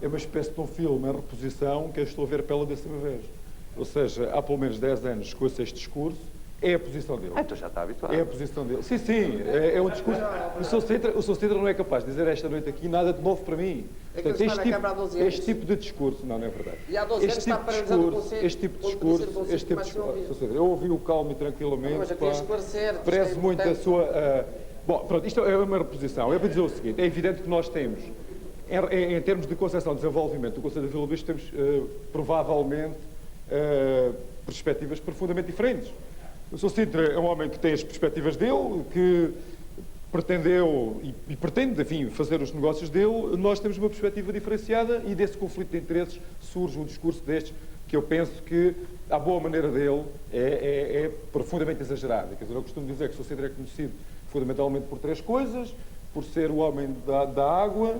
é uma espécie de um filme em reposição que eu estou a ver pela 10ª vez. Ou seja, há pelo menos 10 anos que ouço este discurso, é a posição dele. Então já está habituado. É a posição dele. Sim, sim, é um discurso. O Sr. Sintra não é capaz de dizer esta noite aqui nada de novo para mim. Portanto, este tipo de discurso, não é verdade. E há 12 anos está paralisado o Conselho. Este tipo de discurso, eu ouvi-o calmo e tranquilamente. Mas eu queria esclarecer. Parece muito a sua... Bom, pronto, isto é uma reposição. É para dizer o seguinte, é evidente que nós temos, em termos de concepção de desenvolvimento do Conselho de Vila do Bispo, temos provavelmente perspectivas profundamente diferentes. O Sr. Sintra é um homem que tem as perspectivas dele, que pretendeu e pretende, enfim, fazer os negócios dele. Nós temos uma perspectiva diferenciada e desse conflito de interesses surge um discurso destes que eu penso que, à boa maneira dele, é profundamente exagerado. Quer dizer, eu costumo dizer que o Sr. Sintra é conhecido fundamentalmente por 3 coisas: por ser o homem da água,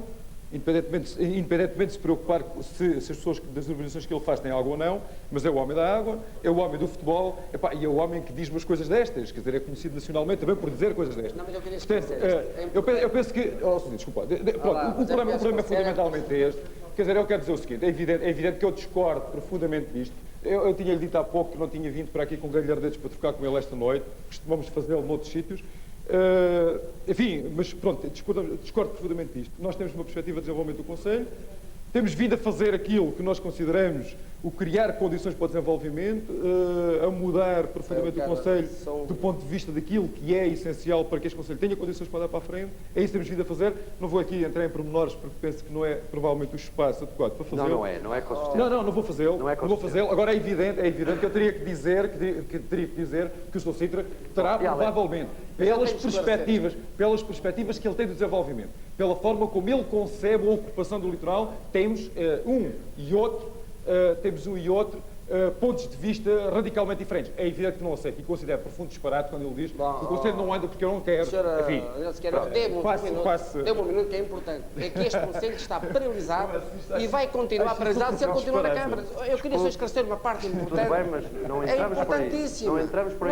independentemente de se preocupar se as pessoas das urbanizações que ele faz têm água ou não, mas é o homem da água, é o homem do futebol, e é o homem que diz umas coisas destas, quer dizer, é conhecido nacionalmente também por dizer coisas destas. Não, mas eu queria Portanto, eu penso que... desculpa, pronto, o problema é fundamentalmente este. Quer dizer, eu quero dizer o seguinte, é evidente que eu discordo profundamente disto. Eu tinha-lhe dito há pouco que não tinha vindo para aqui com galhardetes para trocar com ele esta noite, costumamos fazê-lo noutros sítios. Enfim, mas pronto, discordo profundamente disto. Nós temos uma perspectiva de desenvolvimento do Conselho, temos vindo a fazer aquilo que nós consideramos o criar condições para o desenvolvimento, a mudar profundamente o Conselho do ponto de vista daquilo que é essencial para que este Conselho tenha condições para dar para a frente. É isso que temos vindo a fazer. Não vou aqui entrar em pormenores porque penso que não é provavelmente o espaço adequado para fazê-lo. Não é consistente. Não vou fazê-lo. Não vou fazê-lo. Agora é evidente que eu teria que dizer que o Sr. Sintra terá provavelmente, pelas perspectivas que ele tem de desenvolvimento, pela forma como ele concebe a ocupação do litoral, temos um e outro pontos de vista radicalmente diferentes. É evidente que não aceito e considero profundo disparate quando ele diz que o Conselho não anda porque eu não quero. Enfim, dê-me um minuto que é importante. É que este Conselho está paralisado e vai continuar paralisado se ele continuar na Câmara. Eu queria só esclarecer uma parte importante. Tudo bem, mas não entramos por isso. Não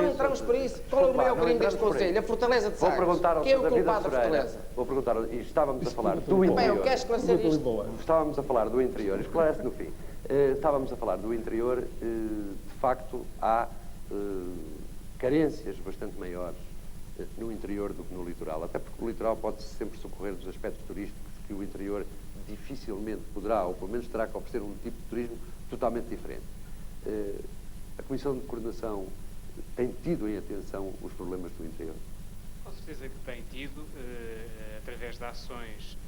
entramos por isso. Qual é o maior crime deste Conselho? A Fortaleza de Sagres. Quem é o culpado da Fortaleza? Vou perguntar, e estávamos a falar do interior. Eu quero esclarecer isto. Estávamos a falar do interior, esclarece no fim. Estávamos a falar do interior, de facto há carências bastante maiores no interior do que no litoral, até porque o litoral pode sempre socorrer dos aspectos turísticos que o interior dificilmente poderá, ou pelo menos terá que oferecer um tipo de turismo totalmente diferente. A Comissão de Coordenação tem tido em atenção os problemas do interior? Com certeza que tem tido, através de ações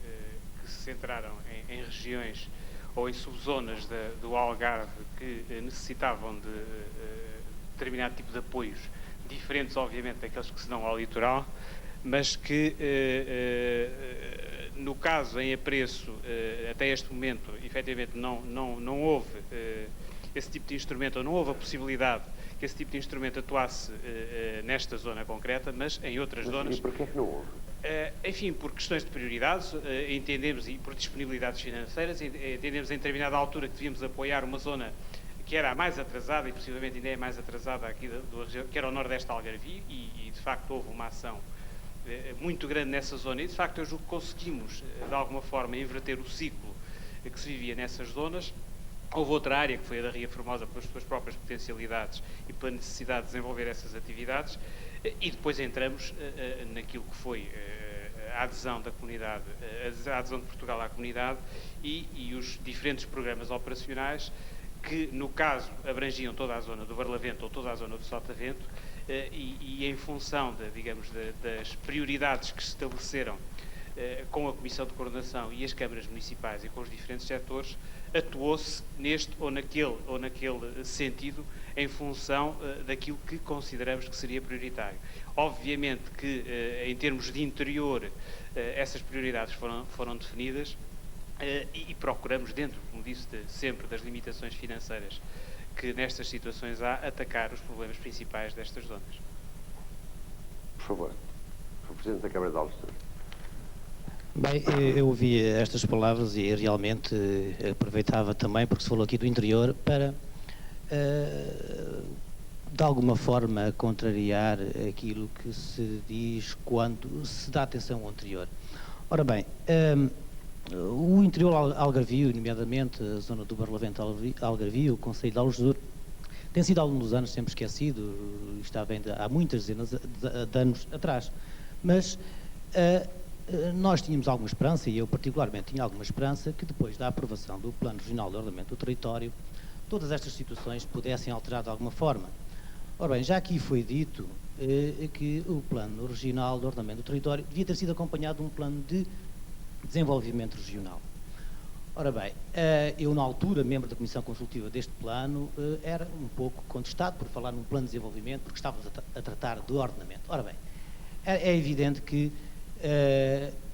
que se centraram em regiões ou em subzonas do Algarve que necessitavam de determinado tipo de apoios, diferentes, obviamente, daqueles que se dão ao litoral, mas que, no caso, em apreço, até este momento, efetivamente, não houve esse tipo de instrumento, ou não houve a possibilidade que esse tipo de instrumento atuasse nesta zona concreta, mas em outras zonas. E porquê que não houve? Enfim, por questões de prioridades, entendemos, e por disponibilidades financeiras, entendemos em determinada altura que devíamos apoiar uma zona que era a mais atrasada, e possivelmente ainda é mais atrasada aqui da região, que era o Nordeste Algarvio, e de facto houve uma ação muito grande nessa zona, e de facto eu julgo que conseguimos, de alguma forma, inverter o ciclo que se vivia nessas zonas. Houve outra área, que foi a da Ria Formosa, pelas suas próprias potencialidades e pela necessidade de desenvolver essas atividades, e depois entramos naquilo que foi a adesão da comunidade, a adesão de Portugal à comunidade e os diferentes programas operacionais que, no caso, abrangiam toda a zona do Barlavento ou toda a zona do Sotavento, e em função, das prioridades que se estabeleceram com a Comissão de Coordenação e as câmaras municipais e com os diferentes setores, atuou-se neste ou naquele sentido em função daquilo que consideramos que seria prioritário. Obviamente que, em termos de interior, essas prioridades foram definidas e procuramos, dentro, como disse, sempre das limitações financeiras que nestas situações há, atacar os problemas principais destas zonas. Por favor, o Presidente da Câmara de Algesur. Bem, eu ouvi estas palavras e realmente aproveitava também, porque se falou aqui do interior, para de alguma forma contrariar aquilo que se diz quando se dá atenção ao interior. Ora bem, O interior algarvio, nomeadamente a zona do Barlavento algarvio, o Concelho de Algesur, tem sido há alguns anos sempre esquecido, está bem há muitas dezenas de anos atrás. Mas nós tínhamos alguma esperança, e eu particularmente tinha alguma esperança, que depois da aprovação do Plano Regional de Ordenamento do Território, todas estas situações pudessem alterar de alguma forma. Ora bem, já aqui foi dito que o Plano Regional de Ordenamento do Território devia ter sido acompanhado de um plano de desenvolvimento regional. Ora bem, eu na altura, membro da Comissão Consultiva deste plano, era um pouco contestado por falar num plano de desenvolvimento, porque estávamos a tratar de ordenamento. Ora bem, é evidente que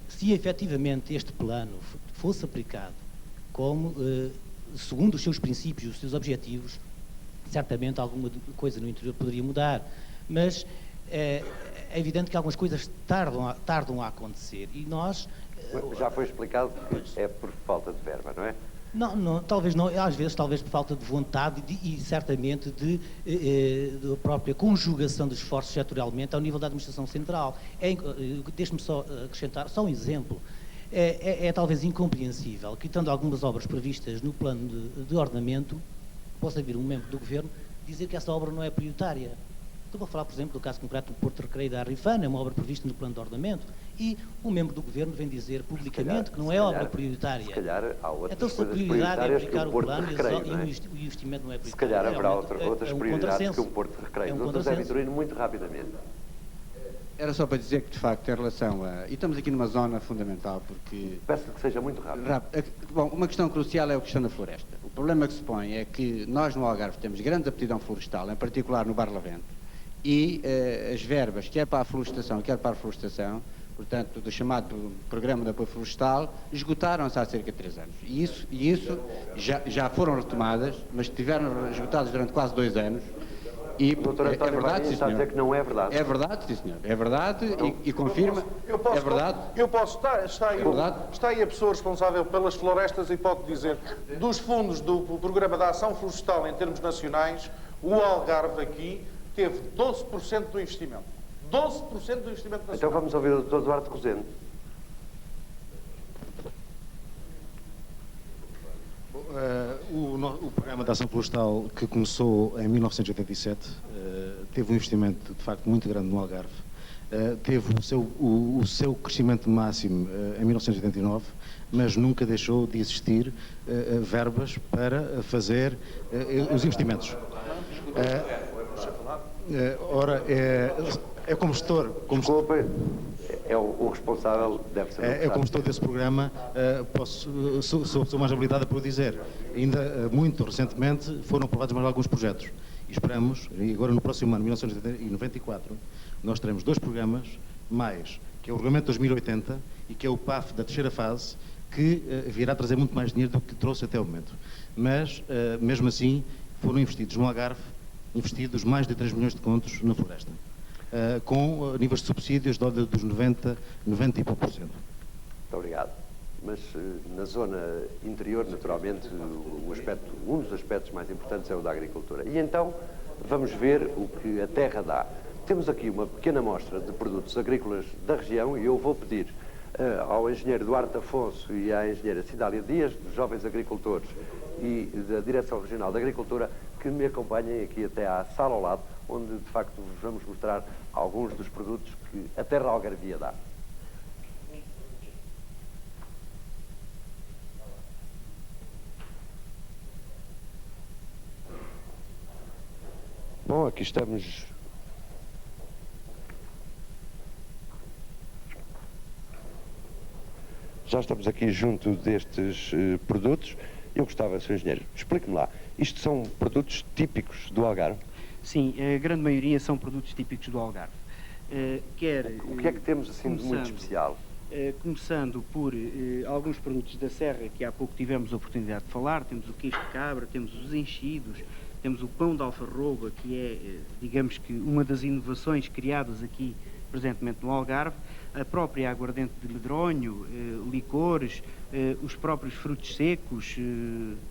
se efetivamente este plano fosse aplicado como, segundo os seus princípios, os seus objetivos, certamente alguma coisa no interior poderia mudar, mas é evidente que algumas coisas tardam a acontecer e nós... Já foi explicado que é por falta de verba, não é? Não, talvez não, às vezes talvez por falta de vontade e certamente de própria conjugação dos esforços setorialmente ao nível da administração central. Deixe-me só acrescentar, só um exemplo. É talvez incompreensível que, estando algumas obras previstas no plano de ordenamento, possa vir um membro do Governo dizer que essa obra não é prioritária. Estou a falar, por exemplo, do caso concreto do Porto de Recreio da Arrifana, é uma obra prevista no plano de ordenamento, e um membro do Governo vem dizer publicamente que não é obra prioritária. Se calhar há outras então, se a coisas prioridade é prioritárias que aplicar o o Porto plano de Recreio, e o investimento não é prioritário. Se calhar haverá outras prioridades que o contrassenso. Porto de Recreio. Um Doutor José Vitorino, muito rapidamente. Era só para dizer que, de facto, em relação a... E estamos aqui numa zona fundamental, porque... Peço que seja muito rápido. Bom, uma questão crucial é a questão da floresta. O problema que se põe é que nós, no Algarve, temos grande aptidão florestal, em particular no Barlavento, e as verbas, quer para a florestação, quer para a reflorestação, portanto, do chamado Programa de Apoio Florestal, esgotaram-se há cerca de 3 anos. E isso já foram retomadas, mas estiveram esgotadas durante quase 2 anos. E Doutor António verdade, sim, está a senhor. dizer que não é verdade. É verdade, sim, senhor. É verdade e confirma. É verdade. Está aí a pessoa responsável pelas florestas e pode dizer, dos fundos do Programa de Ação Florestal em termos nacionais, o Algarve aqui teve 12% do investimento. 12% do investimento nacional. Então vamos ouvir o Dr. Duarte Rosendo. O programa de ação florestal que começou em 1987 teve um investimento de facto muito grande no Algarve, teve o seu crescimento máximo em 1989, mas nunca deixou de existir verbas para fazer os investimentos. Ora, é como gestor... Desculpe, é o responsável, deve ser... como gestor desse programa, sou mais habilitado para o dizer. Ainda muito recentemente foram aprovados mais alguns projetos. E esperamos, e agora no próximo ano, 1994, nós teremos 2 programas, mais, que é o Regulamento 2080 e que é o PAF da terceira fase, que virá trazer muito mais dinheiro do que trouxe até o momento. Mas, mesmo assim, foram investidos no Algarve, investidos mais de 3 milhões de contos na floresta, com níveis de subsídios de ordem dos 90 e pouco por cento. Muito obrigado. Mas na zona interior, naturalmente, um dos aspectos mais importantes é o da agricultura. E então vamos ver o que a terra dá. Temos aqui uma pequena amostra de produtos agrícolas da região e eu vou pedir ao engenheiro Duarte Afonso e à engenheira Cidália Dias, dos Jovens Agricultores e da Direção Regional da Agricultura, que me acompanhem aqui até à sala ao lado, onde de facto vos vamos mostrar alguns dos produtos que a terra algarvia dá. Bom, aqui estamos. Já estamos aqui junto destes produtos. Eu gostava, Sr. Engenheiro, explique-me lá. Isto são produtos típicos do Algarve? Sim, a grande maioria são produtos típicos do Algarve. O que é que temos assim de muito especial? Começando por alguns produtos da serra que há pouco tivemos a oportunidade de falar. Temos o queijo de cabra, temos os enchidos, temos o pão de alfarroba, que é, digamos que, uma das inovações criadas aqui presentemente no Algarve, a própria aguardente de medronho, licores, os próprios frutos secos,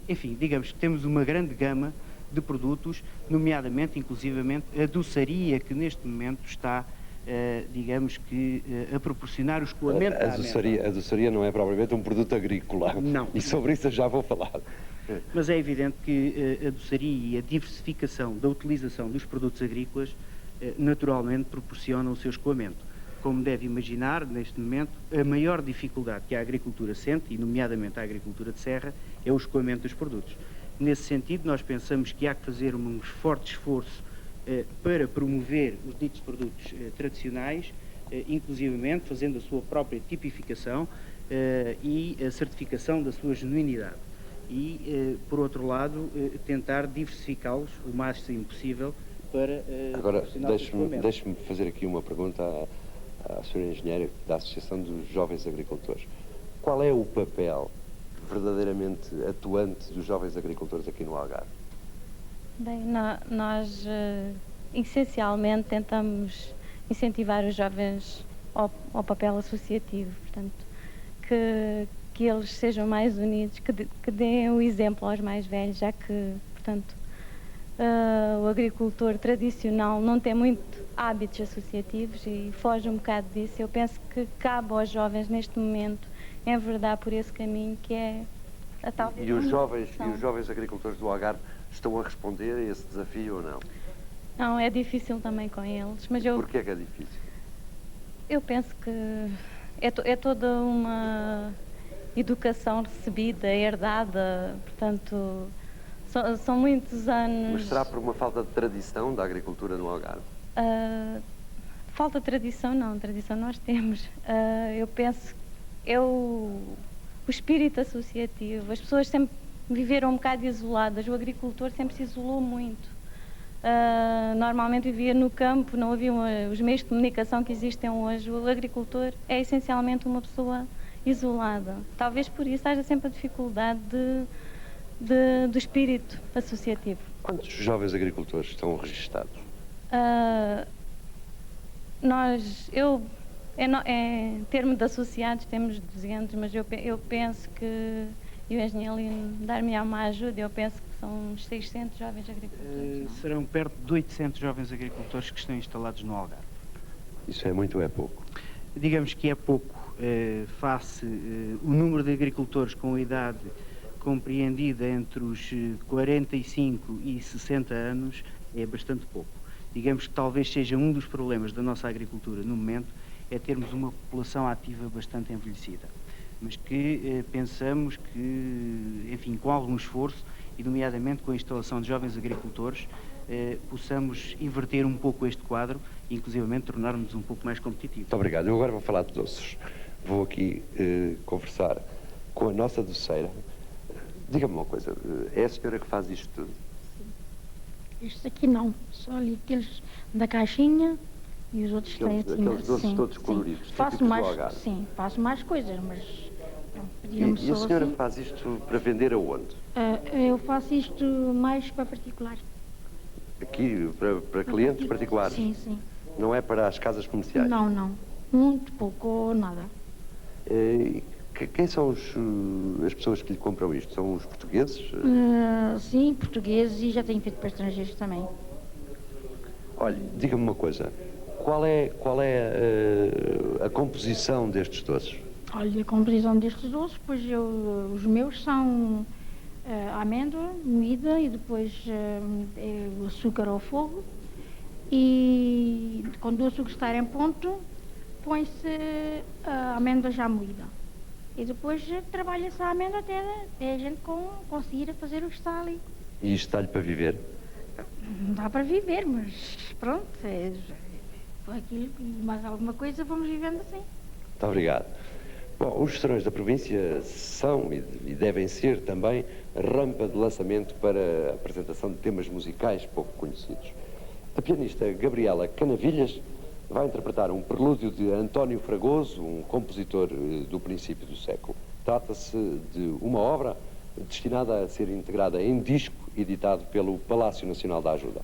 enfim, digamos que temos uma grande gama de produtos, nomeadamente, inclusivamente, a doçaria que neste momento está digamos que, a proporcionar o escoamento da amêndoa. A doçaria não é propriamente um produto agrícola. Não. E sobre isso eu já vou falar. Mas é evidente que a doçaria e a diversificação da utilização dos produtos agrícolas naturalmente proporcionam o seu escoamento. Como deve imaginar, neste momento, a maior dificuldade que a agricultura sente, e nomeadamente a agricultura de serra, é o escoamento dos produtos. Nesse sentido, nós pensamos que há que fazer um forte esforço para promover os ditos produtos tradicionais, inclusivamente fazendo a sua própria tipificação e a certificação da sua genuinidade. E, por outro lado, tentar diversificá-los o máximo possível para Agora, proporcionar o escoamento. deixe-me fazer aqui uma pergunta à senhora engenheira da Associação dos Jovens Agricultores. Qual é o papel verdadeiramente atuante dos jovens agricultores aqui no Algarve? Bem, nós essencialmente tentamos incentivar os jovens ao papel associativo, portanto, que eles sejam mais unidos, que deem o exemplo aos mais velhos, já que, portanto, o agricultor tradicional não tem muito hábitos associativos e foge um bocado disso. Eu penso que cabe aos jovens neste momento enverdar por esse caminho que é a tal... E os jovens agricultores do Algarve estão a responder a esse desafio ou não? Não, é difícil também com eles, mas Porquê é que é difícil? eu penso que é toda uma educação recebida, herdada, portanto, são muitos anos... Mas será por uma falta de tradição da agricultura no Algarve? Falta de tradição, não. Tradição nós temos. Eu penso que é o espírito associativo. As pessoas sempre viveram um bocado isoladas. O agricultor sempre se isolou muito. Normalmente vivia no campo, não havia os meios de comunicação que existem hoje. O agricultor é essencialmente uma pessoa isolada. Talvez por isso haja sempre a dificuldade do espírito associativo. Quantos jovens agricultores estão registados? Em termos de associados temos 200, mas eu penso que, e o engenheiro dar-me uma ajuda, eu penso que são uns 600 jovens agricultores. Serão perto de 800 jovens agricultores que estão instalados no Algarve. Isso é muito ou é pouco? Digamos que é pouco, face o número de agricultores com idade compreendida entre os 45 e 60 anos é bastante pouco. Digamos que talvez seja um dos problemas da nossa agricultura no momento, é termos uma população ativa bastante envelhecida. Mas que pensamos que, enfim, com algum esforço, e nomeadamente com a instalação de jovens agricultores, possamos inverter um pouco este quadro e, inclusivamente, tornarmos um pouco mais competitivos. Muito obrigado. Eu agora vou falar de doces. Vou aqui conversar com a nossa doceira. Diga-me uma coisa, é a senhora que faz isto tudo? Estes aqui não, só ali aqueles da caixinha e os outros têm assim. Aqueles doces todos coloridos, faço mais, sim, faço mais coisas, mas E a senhora assim. faz isto para vender aonde? Eu faço isto mais para particular. Aqui, para clientes particulares? Sim, sim. Não é para as casas comerciais? Não, não. Muito pouco ou nada. Quem são as pessoas que lhe compram isto? São os portugueses? Sim, portugueses, e já tenho feito para estrangeiros também. Olha, diga-me uma coisa. Qual é a composição destes doces? Olha, a composição destes doces, pois os meus são amêndoa moída e depois o açúcar ao fogo, e quando o açúcar está em ponto, põe-se a amêndoa já moída. E depois trabalha-se a amêndoa até a gente conseguir fazer o que está ali. E isto dá-lhe para viver? Não dá para viver, mas pronto, aquilo e mais alguma coisa vamos vivendo assim. Muito obrigado. Bom, os restaurantes da província são e devem ser também a rampa de lançamento para a apresentação de temas musicais pouco conhecidos. A pianista Gabriela Canavilhas vai interpretar um prelúdio de António Fragoso, um compositor do princípio do século. Trata-se de uma obra destinada a ser integrada em disco, editado pelo Palácio Nacional da Ajuda.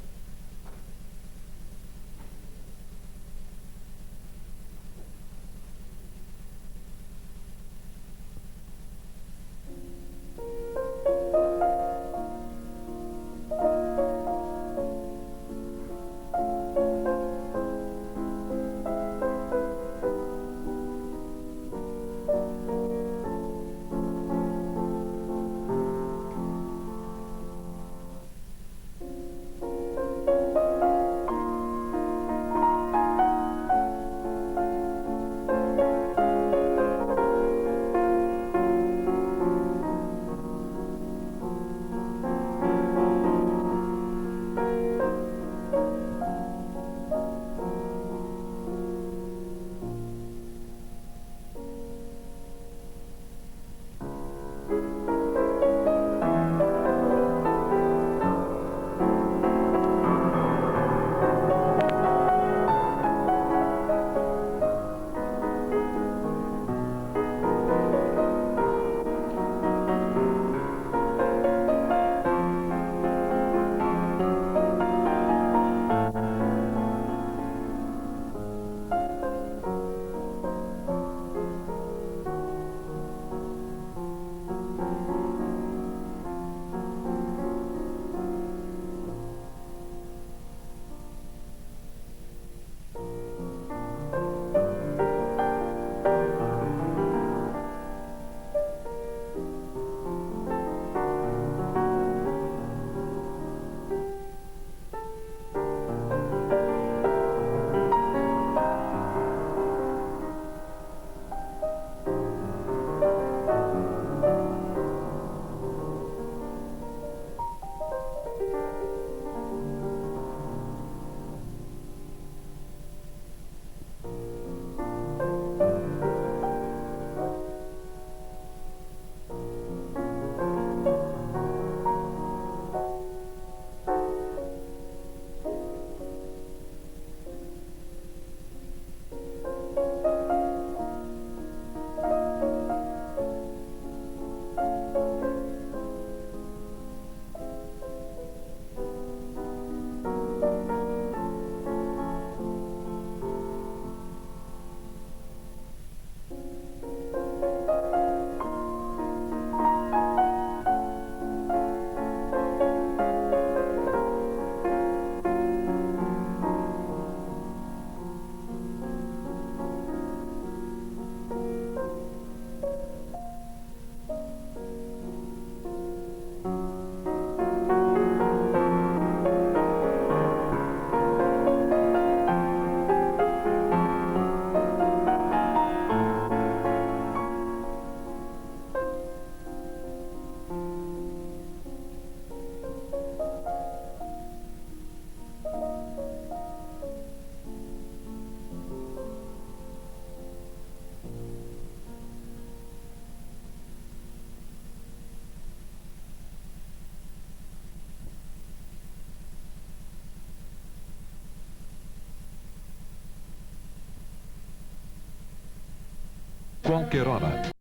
qualquer hora.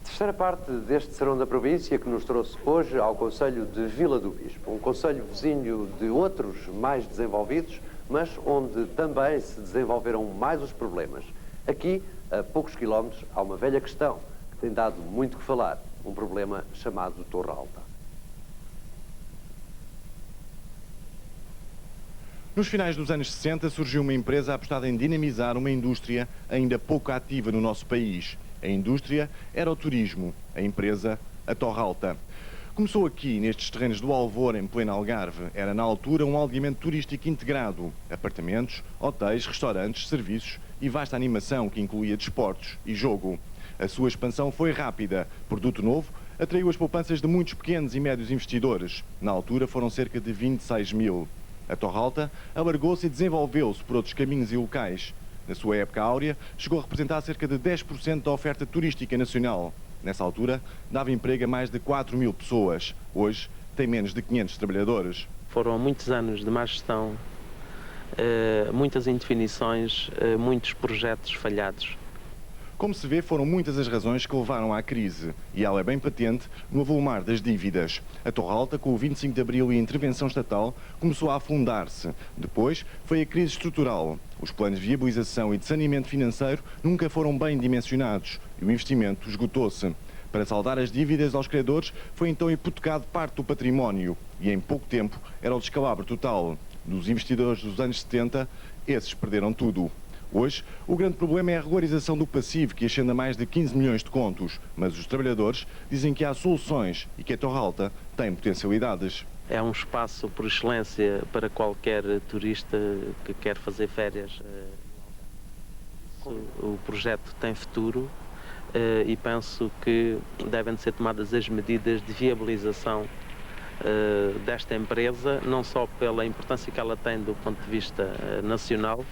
Terceira parte deste Serão da Província que nos trouxe hoje ao Concelho de Vila do Bispo, um concelho vizinho de outros mais desenvolvidos, mas onde também se desenvolveram mais os problemas. Aqui, a poucos quilómetros, há uma velha questão que tem dado muito que falar, um problema chamado Torre Alta. Nos finais dos anos 60 surgiu uma empresa apostada em dinamizar uma indústria ainda pouco ativa no nosso país. A indústria era o turismo, a empresa a Torre Alta. Começou aqui, nestes terrenos do Alvor, em pleno Algarve. Era, na altura, um aldeamento turístico integrado. Apartamentos, hotéis, restaurantes, serviços e vasta animação que incluía desportos e jogo. A sua expansão foi rápida. Produto novo atraiu as poupanças de muitos pequenos e médios investidores. Na altura foram cerca de 26 mil. A Torre Alta alargou-se e desenvolveu-se por outros caminhos e locais. Na sua época áurea, chegou a representar cerca de 10% da oferta turística nacional. Nessa altura, dava emprego a mais de 4 mil pessoas. Hoje, tem menos de 500 trabalhadores. Foram muitos anos de má gestão, muitas indefinições, muitos projetos falhados. Como se vê, foram muitas as razões que levaram à crise, e ela é bem patente no avolumar das dívidas. A Torre Alta, com o 25 de Abril e a intervenção estatal, começou a afundar-se. Depois foi a crise estrutural. Os planos de viabilização e de saneamento financeiro nunca foram bem dimensionados e o investimento esgotou-se. Para saldar as dívidas aos credores, foi então hipotecado parte do património e em pouco tempo era o descalabro total. Dos investidores dos anos 70, esses perderam tudo. Hoje, o grande problema é a regularização do passivo, que ascende a mais de 15 milhões de contos. Mas os trabalhadores dizem que há soluções e que a Torre Alta tem potencialidades. É um espaço por excelência para qualquer turista que quer fazer férias. O projeto tem futuro e penso que devem ser tomadas as medidas de viabilização desta empresa, não só pela importância que ela tem do ponto de vista nacional,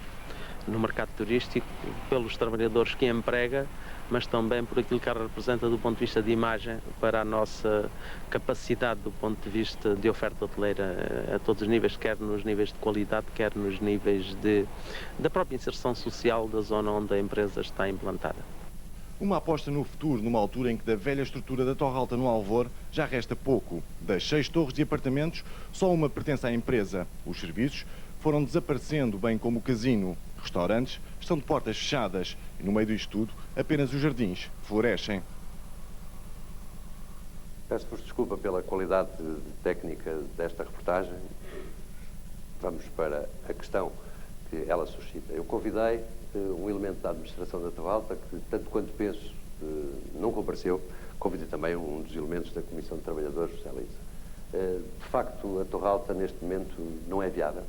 no mercado turístico, pelos trabalhadores que emprega, mas também por aquilo que ela representa do ponto de vista de imagem para a nossa capacidade do ponto de vista de oferta hoteleira a todos os níveis, quer nos níveis de qualidade, quer nos níveis da própria inserção social da zona onde a empresa está implantada. Uma aposta no futuro, numa altura em que da velha estrutura da Torre Alta no Alvor já resta pouco. Das 6 torres de apartamentos, só uma pertence à empresa. Os serviços foram desaparecendo, bem como o casino. Restaurantes estão de portas fechadas e, no meio disto tudo, apenas os jardins florescem. Peço-vos desculpa pela qualidade técnica desta reportagem. Vamos para a questão que ela suscita. Eu convidei um elemento da administração da Torre Alta que, tanto quanto penso, não compareceu. Convidei também um dos elementos da Comissão de Trabalhadores, José Luís. De facto, a Torre Alta, neste momento, não é viável.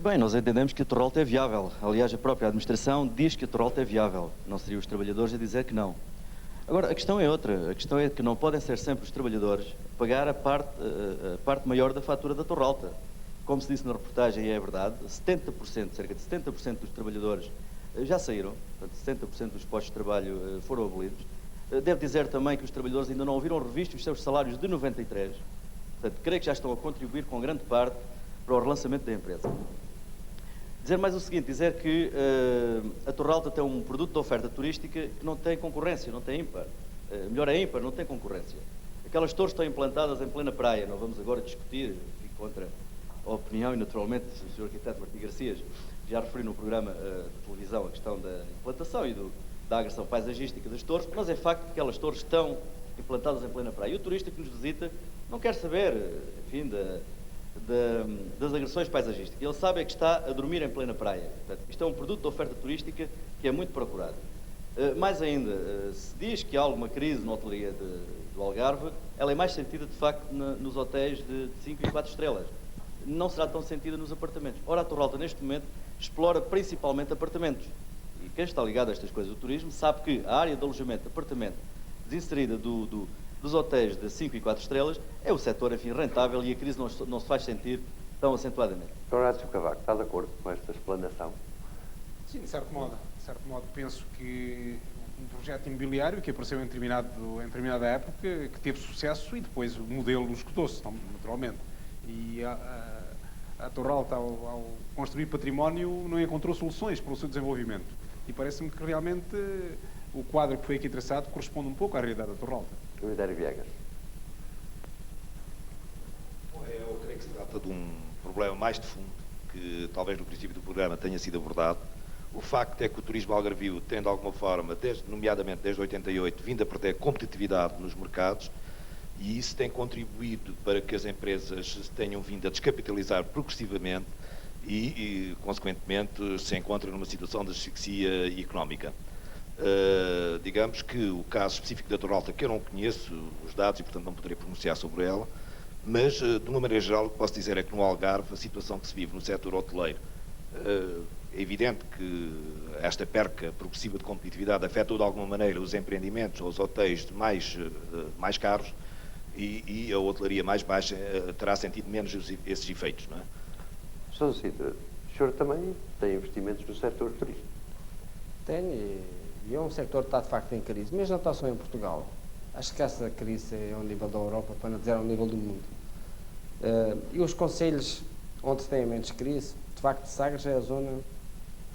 Bem, nós entendemos que a Torre Alta é viável. Aliás, a própria administração diz que a Torre Alta é viável. Não seriam os trabalhadores a dizer que não. Agora, a questão é outra. A questão é que não podem ser sempre os trabalhadores a pagar a parte maior da fatura da Torre Alta. Como se disse na reportagem, e é verdade, 70%, cerca de 70% dos trabalhadores já saíram. Portanto, 70% dos postos de trabalho foram abolidos. Devo dizer também que os trabalhadores ainda não ouviram revistos os seus salários de 93. Portanto, creio que já estão a contribuir com grande parte para o relançamento da empresa. Dizer mais o seguinte, dizer que a Torre Alta tem um produto de oferta turística que não tem concorrência, não tem ímpar. Melhor é ímpar, não tem concorrência. Aquelas torres estão implantadas em plena praia, não vamos agora discutir, fico contra a opinião e naturalmente o Sr. Arquiteto Martim Garcias já referiu no programa de televisão a questão da implantação e da agressão paisagística das torres, mas é facto que aquelas torres estão implantadas em plena praia. E o turista que nos visita não quer saber, enfim, das agressões paisagísticas. Ele sabe é que está a dormir em plena praia. Portanto, isto é um produto de oferta turística que é muito procurado. Mais ainda, se diz que há alguma crise na hotelaria do Algarve, ela é mais sentida, de facto, nos hotéis de 5 e 4 estrelas. Não será tão sentida nos apartamentos. Ora, a Torre Alta, neste momento, explora principalmente apartamentos. E quem está ligado a estas coisas do turismo sabe que a área de alojamento de apartamento desinserida dos hotéis de 5 e 4 estrelas é o setor, enfim, rentável e a crise não se faz sentir tão acentuadamente. Sr. Horácio Cavaco, está de acordo com esta explanação? Sim, de certo modo. De certo modo, penso que um projeto imobiliário que apareceu em determinada época, que teve sucesso e depois o modelo escutou-se, naturalmente. E a Torre Alta, ao construir património, não encontrou soluções para o seu desenvolvimento. e parece-me que realmente o quadro que foi aqui traçado corresponde um pouco à realidade da Torre Alta. Comissário Viegas. Eu creio que se trata de um problema mais de fundo, que talvez no princípio do programa tenha sido abordado. O facto é que o turismo algarvio tem, de alguma forma, nomeadamente desde 88, vindo a perder competitividade nos mercados, e isso tem contribuído para que as empresas tenham vindo a descapitalizar progressivamente e consequentemente, se encontram numa situação de asfixia económica. Digamos que o caso específico da Torre Alta, que eu não conheço os dados e, portanto, não poderei pronunciar sobre ela, mas, de uma maneira geral, o que posso dizer é que no Algarve a situação que se vive no setor hoteleiro é evidente que esta perca progressiva de competitividade afetou de alguma maneira os empreendimentos ou os hotéis mais caros e a hotelaria mais baixa terá sentido menos esses efeitos, não é? Sr. Sintra, o senhor também tem investimentos no setor turístico? Tenho, e é um setor que está de facto em crise, mesmo não está só em Portugal. Acho que essa crise é ao nível da Europa, para não dizer ao nível do mundo. E os concelhos onde se tem menos crise, de facto, Sagres é a zona...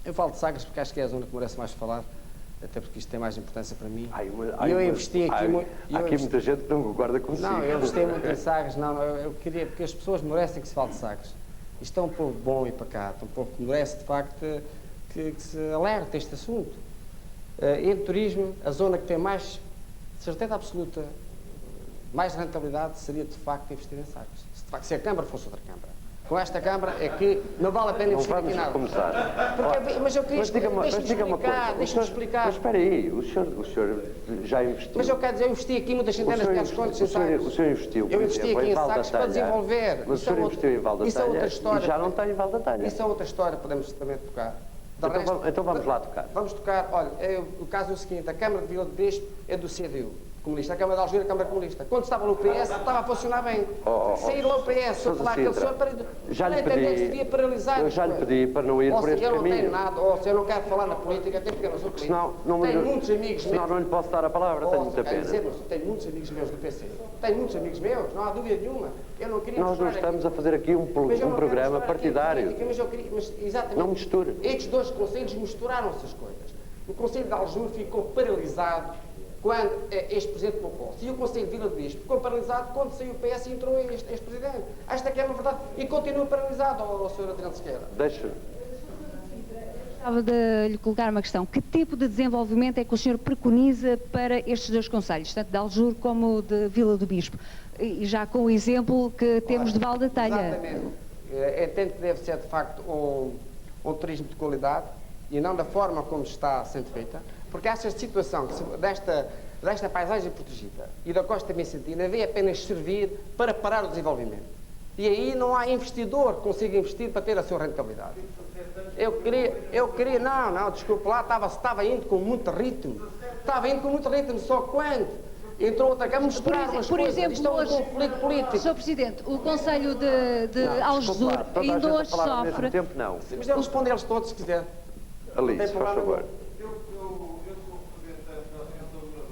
Eu falo de Sagres porque acho que é a zona que merece mais falar, até porque isto tem mais importância para mim. Eu investi aqui... Há aqui muita gente que não concorda consigo. Não, eu investi muito em Sagres, eu queria, porque as pessoas merecem que se fale de Sagres. Isto é um povo bom e pacato, um povo que merece, de facto, que se alerte este assunto. Em turismo, a zona que tem mais, certeza absoluta, mais rentabilidade seria, de facto, investir em Sagres. Se a Câmara fosse outra Câmara. Com esta Câmara é que não vale a pena investir aqui nada. Começar. Porque, mas eu queria deixa-me explicar. Mas espera aí, o senhor já investiu. Mas eu quero dizer, eu investi aqui muitas centenas de milhares de contos em Sagres. O senhor investiu, eu investi aqui em Sagres para desenvolver. Mas o senhor investiu em Val da Talha, isso é outra história. E já não está em Val da Talha. Isso é outra história, podemos também tocar. Então vamos lá tocar. Vamos tocar, olha, o caso é o seguinte, a Câmara de Vila de Bispo é do CDU. Comunista, a Câmara de Algés, a Câmara Comunista. Quando estava no PS, estava a funcionar bem. Sair lá o PS, eu falar aquele senhor para entender que se devia paralisar. Eu já lhe pedi para não ir por este caminho. Eu não tenho nada, ou se eu não quero falar na política, até porque eu não sou político. Tenho muitos amigos meus. Senão não lhe posso dar a palavra, tenho muita pena. Tenho muitos amigos meus do PC. Tenho muitos amigos meus, não há dúvida nenhuma. Eu não queria Nós não estamos a fazer aqui um programa partidário. Exatamente. Não misture. Estes dois conselhos misturaram-se as coisas. O Conselho de Aljur ficou paralisado quando este Presidente tomou posse. E o Conselho de Vila de Bispo ficou paralisado quando saiu o PS e entrou este Presidente. Esta que é uma verdade. E continua paralisado, Sr. Adriano Sequeira. Deixa. Gostava de lhe colocar uma questão. Que tipo de desenvolvimento é que o senhor preconiza para estes dois concelhos, tanto de Aljur como de Vila do Bispo? E já com o exemplo que temos de Val da Talha. Exatamente. Entendo que deve ser, de facto, um turismo de qualidade e não da forma como está sendo feita, porque esta situação desta paisagem protegida e da costa vicentina veio apenas servir para parar o desenvolvimento. E aí não há investidor que consiga investir para ter a sua rentabilidade. Eu queria, não, desculpe lá, estava indo com muito ritmo. Estava indo com muito ritmo, só quando entrou outra Câmara, misturaram as coisas. Exemplo, isto é um conflito político. Sr. Presidente, o Conselho de Algesur ainda hoje sofre... Mas eu respondo a eles todos, se quiser. Alice, faz favor.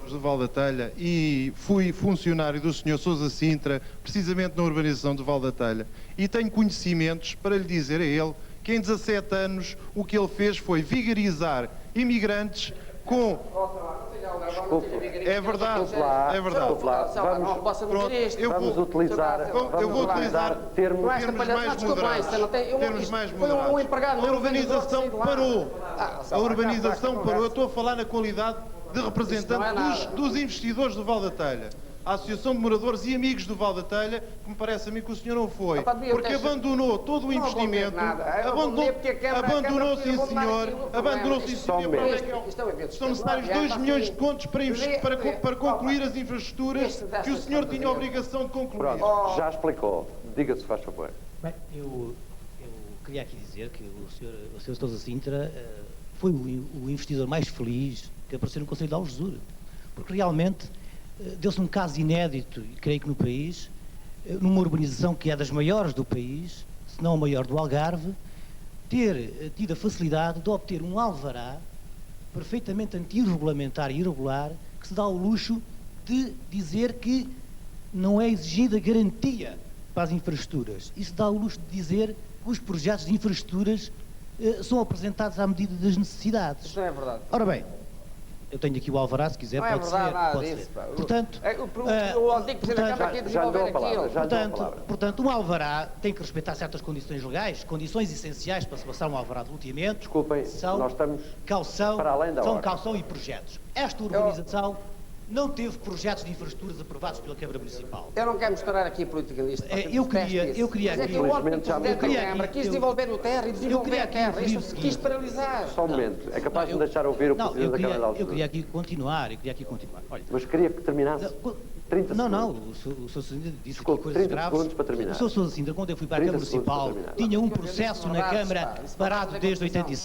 De Val da Talha e fui funcionário do Sr. Sousa Sintra, precisamente na urbanização de Val da Talha, e tenho conhecimentos para lhe dizer a ele que em 17 anos o que ele fez foi vigarizar imigrantes com... É verdade, é verdade. Vamos utilizar termos mais moderados. Um empregado, a urbanização parou. A urbanização parou. Eu estou a falar na qualidade de representante dos investidores do Val da Talha. A Associação de Moradores e Amigos do Val da Talha, que me parece a mim que o senhor não foi, porque abandonou todo o investimento, abandonou, sim senhor, são necessários 2 milhões de contos para concluir as infraestruturas que o senhor tinha a obrigação de concluir. Já explicou, diga-se, faz favor. Bem, eu queria aqui dizer que o Sr. Sousa Sintra foi o investidor mais feliz que apareceu no Conselho de Algesur, porque realmente deu-se um caso inédito, e creio que no país, numa urbanização que é das maiores do país, se não a maior do Algarve, ter tido a facilidade de obter um alvará perfeitamente antirregulamentar e irregular, que se dá ao luxo de dizer que não é exigida garantia para as infraestruturas. Isso dá ao luxo de dizer que os projetos de infraestruturas são apresentados à medida das necessidades. Isso não é verdade. Ora bem, eu tenho aqui o alvará, se quiser, Não é pode verdade ser. nada Pode disso, ser. pá. Portanto, O antigo Presidente da Câmara quer desenvolver aquilo. Portanto, um alvará tem que respeitar certas condições legais, condições essenciais para se passar um alvará de loteamento. Desculpem, são nós estamos calção, para além da são hora. calção e projetos. Esta urbanização não teve projetos de infraestruturas aprovados pela Câmara Municipal. Eu não quero misturar aqui política nisto. Eu queria Mas é aqui... que o ótimo Presidente da Câmara quis desenvolver o terra e desenvolver a terra. referir o Isto seguinte. quis paralisar. Só um momento. É capaz de me deixar ouvir o Presidente da Câmara de Algesur? Eu queria aqui continuar, Olha, mas queria que terminasse. 30 não, segundos. não, o Sr. Sintra disse Desculpe, aqui coisas 30 graves. segundos para terminar. O Sr. Sintra, quando eu fui para a 30 Câmara segundos para Municipal, terminar. tinha um processo na Câmara parado desde 87.